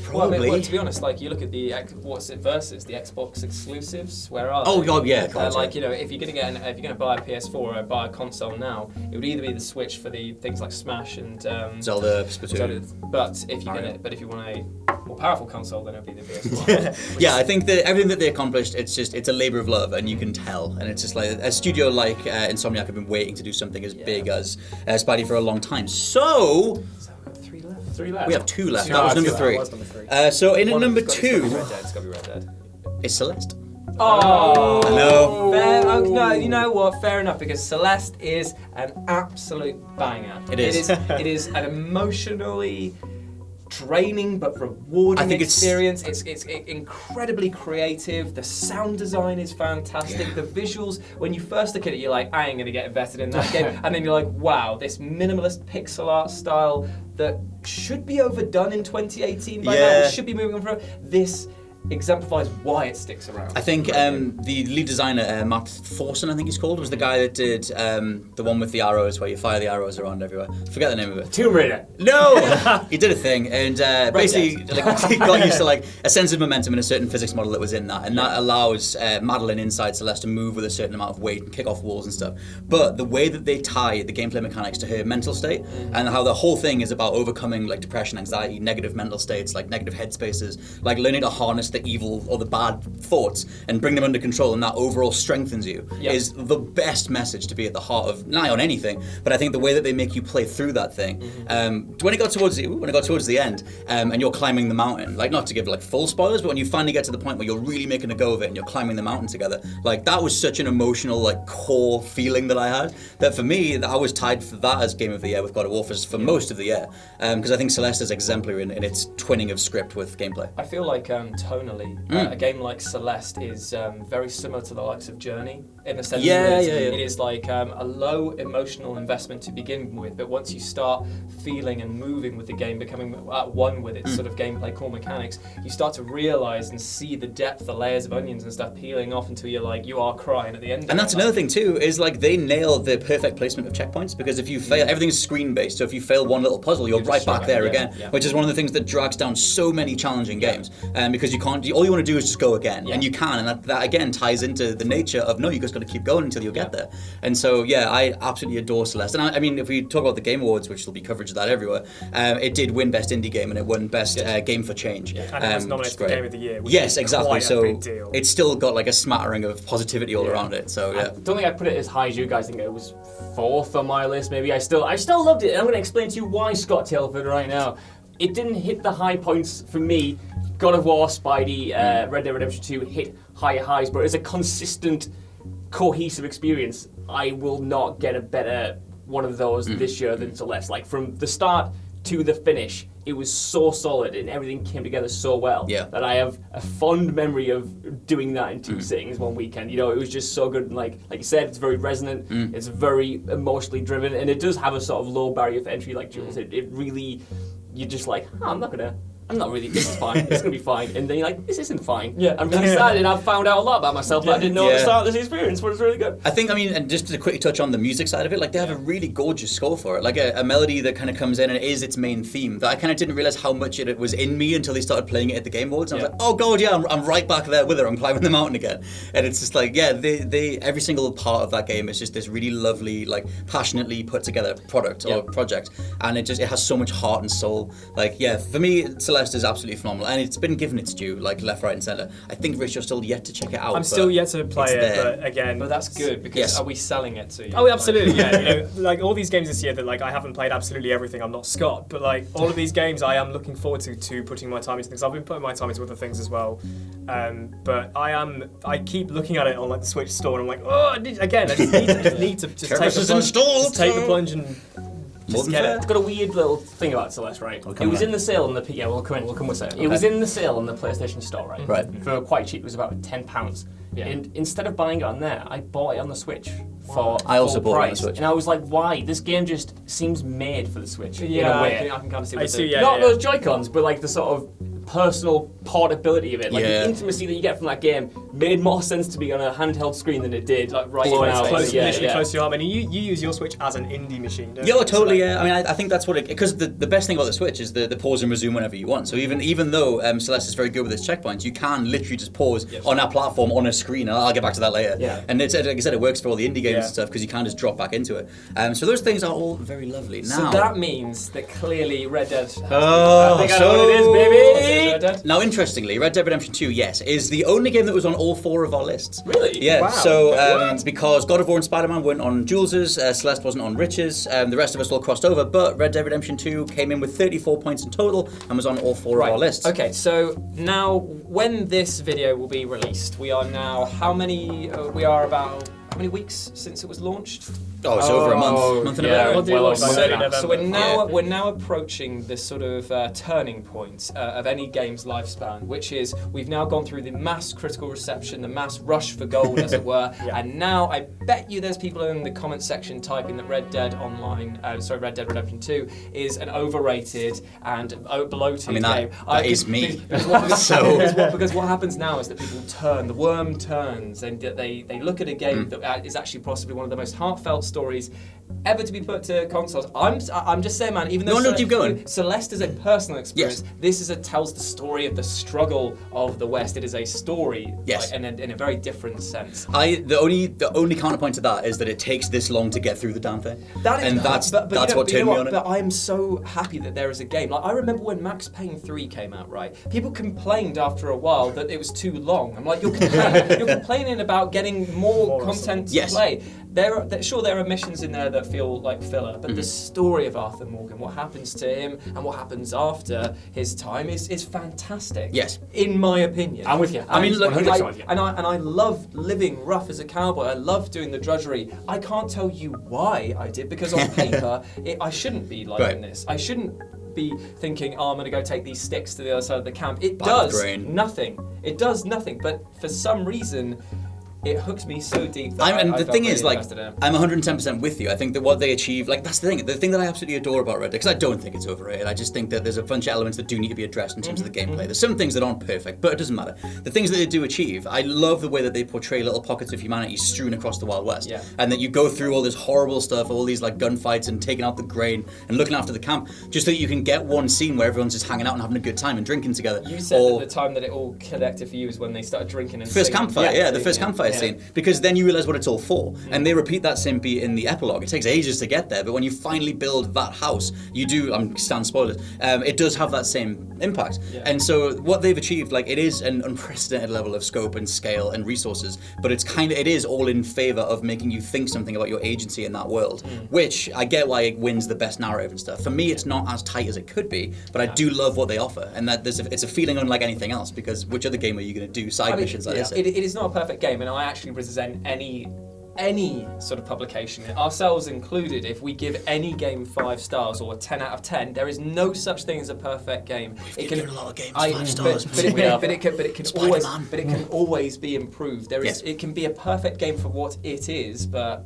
Speaker 1: probably.
Speaker 2: Well, to be honest, like you look at the what's it versus the Xbox exclusives. Where are they?
Speaker 1: Oh god, yeah.
Speaker 2: If you're gonna buy a PS4 or buy a console now, it would either be the Switch for the things like Smash and
Speaker 1: Zelda, Splatoon.
Speaker 2: But if you want a more powerful console, then it'll be the PS4.
Speaker 1: I think that everything that they accomplished, it's a labour of love, and you can tell. And it's just like a studio like Insomniac have been waiting to do something as big as Spidey for a long time. So
Speaker 2: we've got 3 left. 3 left.
Speaker 1: We have 2 left. That was number 3. So in at number 2,
Speaker 2: it's got to be Red Dead.
Speaker 1: Is Celeste.
Speaker 2: Oh
Speaker 1: no!
Speaker 2: No, you know what? Fair enough, because Celeste is an absolute banger.
Speaker 1: It is.
Speaker 2: It is an emotionally draining but rewarding experience. It's incredibly creative. The sound design is fantastic. The visuals, when you first look at it, you're like, I ain't gonna get invested in that game. And then you're like, wow, this minimalist pixel art style that should be overdone in 2018 by now. We should be moving on from this. Exemplifies why it sticks around.
Speaker 1: I think the lead designer, Matt Thorson, I think he's called, was the guy that did the one with the arrows where you fire the arrows around everywhere. I forget the name of it.
Speaker 3: Tomb Raider.
Speaker 1: No! He did a thing, and basically he got used to like a sense of momentum in a certain physics model that was in that, and that allows Madeline inside Celeste to move with a certain amount of weight and kick off walls and stuff. But the way that they tie the gameplay mechanics to her mental state, and how the whole thing is about overcoming like depression, anxiety, negative mental states, like negative headspaces, like learning to harness the evil or the bad thoughts and bring them under control, and that overall strengthens you, is the best message to be at the heart of nigh on anything. But I think the way that they make you play through that thing, when it got towards the end, and you're climbing the mountain, like not to give like full spoilers, but when you finally get to the point where you're really making a go of it and you're climbing the mountain together, like that was such an emotional like core feeling that I had, that for me I was tied for that as Game of the Year with God of War for most of the year, because I think Celeste is exemplary in its twinning of script with gameplay.
Speaker 2: I feel like tonally a game like Celeste is very similar to the likes of Journey in the sense that it is like a low emotional investment to begin with, but once you start feeling and moving with the game, becoming at one with its sort of gameplay core mechanics, you start to realise and see the depth, the layers of onions and stuff peeling off until you're like, you are crying at the end.
Speaker 1: And that's another thing too, is like they nailed the perfect placement of checkpoints, because if you fail, everything's screen based, so if you fail one little puzzle, you're right back there again, which is one of the things that drags down so many challenging games, because you can't, all you want to do is just go again, and you can, and that again ties into the nature of no, you just got to keep going until you get there. And so I absolutely adore Celeste. And I mean, if we talk about the Game Awards, which will be coverage of that everywhere, it did win Best Indie Game, and it won Best Game for Change.
Speaker 4: And it was nominated for Game of the Year, which
Speaker 1: yes,
Speaker 4: is
Speaker 1: exactly.
Speaker 4: quite
Speaker 1: So
Speaker 4: a big deal.
Speaker 1: It's still got like a smattering of positivity all around it. So
Speaker 3: I don't think I'd put it as high as you guys. I think it was 4th on my list. Maybe I still loved it, and I'm going to explain to you why, Scott Tilford, right now. It didn't hit the high points for me. God of War, Spidey, Red Dead Redemption 2 hit higher highs, but as a consistent, cohesive experience, I will not get a better one of those this year than Celeste. Like from the start to the finish, it was so solid and everything came together so well that I have a fond memory of doing that in 2 sittings one weekend. It was just so good. And like you said, it's very resonant, it's very emotionally driven, and it does have a sort of low barrier for entry, like Jules said. It really, you're just like, I'm not really, this is fine, it's going to be fine. And then you're like, this isn't fine. I'm really sad, and I've found out a lot about myself that I didn't know at the start of this experience, but it's really good.
Speaker 1: I think, and just to quickly touch on the music side of it, like they have a really gorgeous score for it. Like a melody that kind of comes in and is its main theme. That I kind of didn't realize how much it was in me until they started playing it at the Game Awards. And I was like, oh god, I'm right back there with her, I'm climbing the mountain again. And it's just like, they every single part of that game is just this really lovely, like passionately put together product or project. And it has so much heart and soul. Like, for me, Celeste is absolutely phenomenal, and it's been given its due, like left, right, and centre. I think Rich, you're still yet to check it out.
Speaker 4: I'm still yet to play it, but again,
Speaker 2: but that's good because are we selling it to you?
Speaker 4: Oh, absolutely, like all these games this year that like I haven't played absolutely everything. I'm not Scott, but like all of these games, I am looking forward to putting my time into things. I've been putting my time into other things as well, but I keep looking at it on like the Switch store, and I'm like, I just need to take the plunge and
Speaker 1: Just
Speaker 4: get it.
Speaker 3: It's got a weird little thing about Celeste, right?
Speaker 1: We'll
Speaker 3: It
Speaker 1: come
Speaker 3: was
Speaker 1: back.
Speaker 3: in the sale on the we'll come with it. It was in the sale on the PlayStation Store, right?
Speaker 1: Right.
Speaker 3: For quite cheap. It was about £10.
Speaker 2: Yeah.
Speaker 3: And instead of buying it on there, I bought it on the Switch for
Speaker 1: I also
Speaker 3: full
Speaker 1: bought it on the
Speaker 3: price.
Speaker 1: Switch.
Speaker 3: And I was like, why? This game just seems made for the Switch in
Speaker 2: Yeah,
Speaker 3: a
Speaker 2: I
Speaker 3: way.
Speaker 2: can kind of see
Speaker 4: I
Speaker 2: what
Speaker 4: see,
Speaker 2: you're
Speaker 4: yeah.
Speaker 3: Not those Joy-Cons, but like the sort of personal portability of it. Like
Speaker 1: Yeah.
Speaker 3: the intimacy that you get from that game made more sense to me on a handheld screen than it did like right
Speaker 2: Blowing
Speaker 3: now.
Speaker 2: out.
Speaker 4: Close,
Speaker 3: Yeah,
Speaker 4: literally
Speaker 3: yeah.
Speaker 4: close to your heart. I mean, you use your Switch as an indie machine, don't
Speaker 1: Yeah,
Speaker 4: you?
Speaker 1: totally.
Speaker 4: So,
Speaker 1: Yeah, I mean, I think that's what it because the best thing about the Switch is the pause and resume whenever you want. So even though Celeste is very good with its checkpoints, you can literally just pause on that platform on a screen. And I'll get back to that later.
Speaker 3: Yeah.
Speaker 1: And it's, like I said, it works for all the indie games
Speaker 4: Yeah.
Speaker 1: and stuff because you can just drop back into it. So those things are all very lovely.
Speaker 2: So
Speaker 1: Now,
Speaker 2: that means that clearly Red Dead has
Speaker 1: Oh,
Speaker 3: I think I know what it is, baby.
Speaker 2: Red Dead?
Speaker 1: Now, interestingly, Red Dead Redemption 2, yes, is the only game that was on all 4 of our lists.
Speaker 3: Really?
Speaker 1: Yeah,
Speaker 4: Wow.
Speaker 1: so because God of War and Spider-Man weren't on Jules's, Celeste wasn't on Rich's, the rest of us all crossed over, but Red Dead Redemption 2 came in with 34 points in total and was on all 4 of our lists.
Speaker 2: Okay, so now when this video will be released, we are now how many weeks since it was launched?
Speaker 1: Oh, it's over a month and a
Speaker 3: yeah,
Speaker 1: bit.
Speaker 3: well over
Speaker 4: So-
Speaker 3: a month now.
Speaker 2: So we're now approaching this sort of turning point of any game's lifespan, which is we've now gone through the mass critical reception, the mass rush for gold, as it were, and now I bet you there's people in the comment section typing that Red Dead Redemption 2 is an overrated and bloated
Speaker 1: I mean,
Speaker 2: game.
Speaker 1: that is me.
Speaker 2: Because what happens now is that people the worm turns, and they look at a game that is actually possibly one of the most heartfelt stories ever to be put to consoles. I'm just saying, man. Even though
Speaker 1: No, keep going.
Speaker 2: Celeste is a personal experience.
Speaker 1: Yes.
Speaker 2: This tells the story of the struggle of the West. It is a story,
Speaker 1: Yes.
Speaker 2: like, in a very different sense.
Speaker 1: The only counterpoint to that is that it takes this long to get through the damn thing.
Speaker 2: That is,
Speaker 1: and that's
Speaker 2: but you know,
Speaker 1: what turned me on it.
Speaker 2: But I'm so happy that there is a game. Like I remember when Max Payne 3 came out, right? People complained after a while that it was too long. I'm like, you're complaining about getting more content to
Speaker 1: Yes.
Speaker 2: play. There are missions in there that feel like filler, but the story of Arthur Morgan, what happens to him and what happens after his time is fantastic.
Speaker 1: Yes.
Speaker 2: In my opinion.
Speaker 3: I'm with you.
Speaker 1: I mean, look,
Speaker 3: 100% with you.
Speaker 2: And I love living rough as a cowboy. I love doing the drudgery. I can't tell you why I did, because on paper, I shouldn't be liking this. I shouldn't be thinking, oh, I'm going to go take these sticks to the other side of the camp. It does nothing. It does nothing. But for some reason, it hooks me so deep. That
Speaker 1: And
Speaker 2: I
Speaker 1: the
Speaker 2: felt
Speaker 1: thing
Speaker 2: really
Speaker 1: is, like,
Speaker 2: invested in it.
Speaker 1: I'm 110% with you. I think that what they achieve, like, that's the thing. The thing that I absolutely adore about Red Dead, because I don't think it's overrated. I just think that there's a bunch of elements that do need to be addressed in terms of the gameplay. There's some things that aren't perfect, but it doesn't matter. The things that they do achieve, I love the way that they portray little pockets of humanity strewn across the Wild West.
Speaker 2: Yeah.
Speaker 1: And that you go through all this horrible stuff, all these, like, gunfights and taking out the grain and looking after the camp, just so that you can get one scene where everyone's just hanging out and having a good time and drinking together.
Speaker 2: You said that the time that it all connected for you was when they started drinking and
Speaker 1: First
Speaker 2: singing.
Speaker 1: campfire, the first
Speaker 2: Yeah.
Speaker 1: campfire
Speaker 2: Yeah.
Speaker 1: scene, because then you realise what it's all for, and they repeat that same beat in the epilogue. It takes ages to get there, but when you finally build that house, you do. Stand spoilers. It does have that same impact, and so what they've achieved, like, it is an unprecedented level of scope and scale and resources, but it is all in favour of making you think something about your agency in that world, which I get why it wins the best narrative and stuff. For me, it's not as tight as it could be, but I do love what they offer, and that it's a feeling unlike anything else. Because which other game are you going to do side missions like this?
Speaker 2: It is not a perfect game, and I actually resent any sort of publication, ourselves included, if we give any game 5 stars or 10 out of 10, there is no such thing as a perfect game.
Speaker 1: We've given a lot of games 5 stars.
Speaker 2: But it can always be improved. It can be a perfect game for what it is, but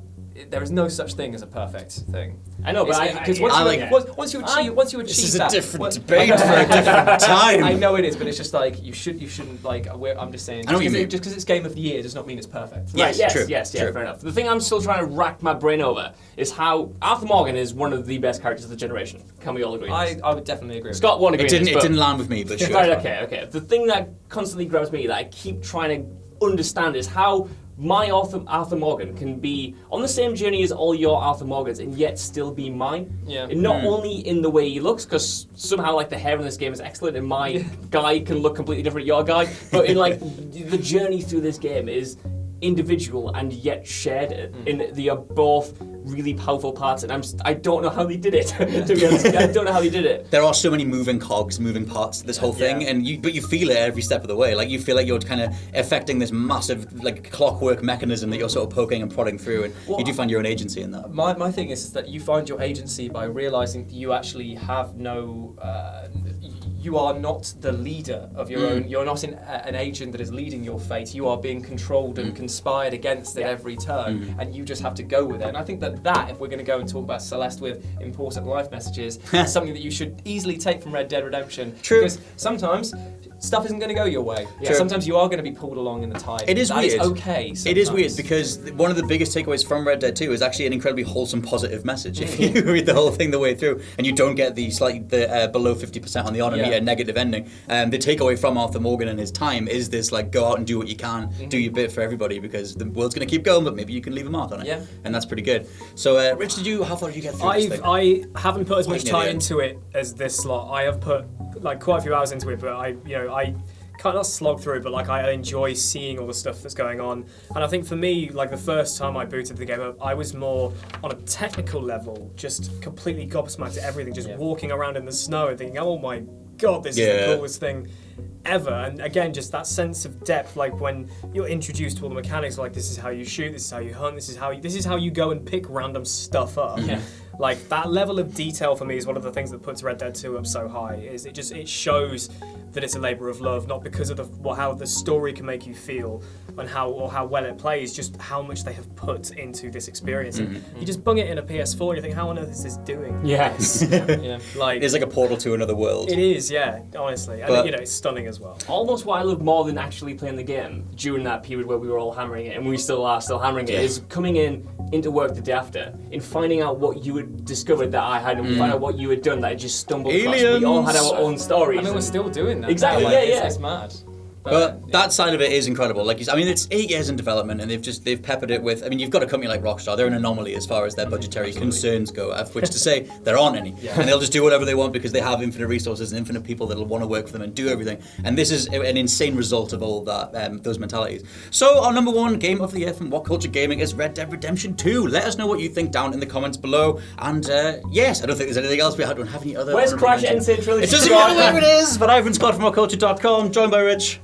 Speaker 2: there is no such thing as a perfect thing.
Speaker 3: I know, but
Speaker 2: because once you achieve
Speaker 1: This is a
Speaker 2: that,
Speaker 1: different debate for a different time.
Speaker 2: I know it is, but it's just like you shouldn't like. I'm just saying.
Speaker 1: I know what you mean.
Speaker 2: Just because it's game of the year does not mean it's perfect.
Speaker 1: Yes, true.
Speaker 3: Yes,
Speaker 1: True.
Speaker 3: fair enough. The thing I'm still trying to rack my brain over is how Arthur Morgan is one of the best characters of the generation. Can we all agree?
Speaker 2: I would definitely agree.
Speaker 3: Scott won't agree.
Speaker 1: It didn't land with me, but sure.
Speaker 3: Right, okay. The thing that constantly grabs me, that I keep trying to understand, is how my Arthur Morgan can be on the same journey as all your Arthur Morgans and yet still be mine.
Speaker 2: Yeah.
Speaker 3: And not only in the way he looks, because somehow like the hair in this game is excellent and my guy can look completely different to your guy, but in like the journey through this game is individual and yet shared in they are both really powerful parts, and I don't know how they did it. To be honest, I don't know how they did it.
Speaker 1: There are so many moving cogs, moving parts to this whole thing, but you feel it every step of the way. Like you feel like you're kind of affecting this massive like clockwork mechanism that you're sort of poking and prodding through, and you do find your own agency in that.
Speaker 2: My thing is that you find your agency by realizing that you actually have no. You are not the leader of your own. You're not an agent that is leading your fate. You are being controlled and conspired against at every turn, and you just have to go with it. And I think that if we're going to go and talk about Celeste with important life messages, is something that you should easily take from Red Dead Redemption.
Speaker 1: True.
Speaker 2: Because sometimes stuff isn't going to go your way. Yeah. Sometimes you are going to be pulled along in the tide.
Speaker 1: It is weird.
Speaker 2: That is okay. Sometimes.
Speaker 1: It is weird because one of the biggest takeaways from Red Dead 2 is actually an incredibly wholesome, positive message. If you read the whole thing the way through, and you don't get the below 50% on the honor meter negative ending, the takeaway from Arthur Morgan and his time is this like go out and do what you can, do your bit for everybody because the world's going to keep going, but maybe you can leave a mark on it. Yeah. And that's pretty good. So, Rich, how far did you get through this thing?
Speaker 4: I haven't put as much time into it as this slot. I have put like quite a few hours into it, but I can't not slog through, but like I enjoy seeing all the stuff that's going on. And I think for me, like the first time I booted the game up, I was more on a technical level, just completely gobsmacked at everything, just walking around in the snow and thinking, oh my god, this is the coolest thing ever. And again, just that sense of depth, like when you're introduced to all the mechanics, like this is how you shoot, this is how you hunt, this is how you go and pick random stuff up. Like that level of detail for me is one of the things that puts Red Dead 2 up so high. Is it shows that it's a labour of love, not because of how the story can make you feel and how well it plays, just how much they have put into this experience. And you just bung it in a PS4 and you think, how on earth is this doing?
Speaker 3: Yes.
Speaker 1: Like it's like a portal to another world.
Speaker 4: It is, honestly. And it's stunning as well.
Speaker 3: Almost what I love more than actually playing the game during that period where we were all hammering it, and we still are hammering it, is coming into work the day after and finding out what you had discovered that I had and find out what you had done that I just stumbled across. We all had our own stories.
Speaker 2: I mean, we're still doing that.
Speaker 3: Exactly,
Speaker 2: It's mad.
Speaker 1: But that side of it is incredible. Like, I mean, it's 8 years in development, and they've peppered it with. I mean, you've got a company like Rockstar; they're an anomaly as far as their budgetary concerns go. Of which to say there aren't any, and they'll just do whatever they want because they have infinite resources and infinite people that'll want to work for them and do everything. And this is an insane result of all that, those mentalities. So, our number one game of the year from WhatCulture Gaming is Red Dead Redemption 2. Let us know what you think down in the comments below. And yes, I don't think there's anything else we don't have any other.
Speaker 3: Where's Crash Insane Trilogy?
Speaker 1: It doesn't matter where it is. But I've been Scott from WhatCulture.com, joined by Rich.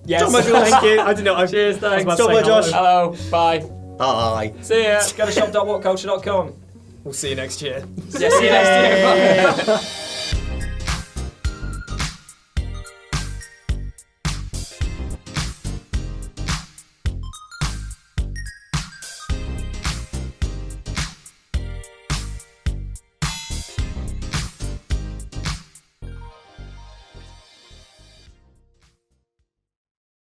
Speaker 4: Yes, thank you. I don't know.
Speaker 3: Cheers, thanks.
Speaker 1: Stop by Josh.
Speaker 3: Hello, bye.
Speaker 1: Bye.
Speaker 2: See ya. Go to shop.whatculture.com.
Speaker 4: We'll see you next year.
Speaker 2: Yeah, see you next year. Bye.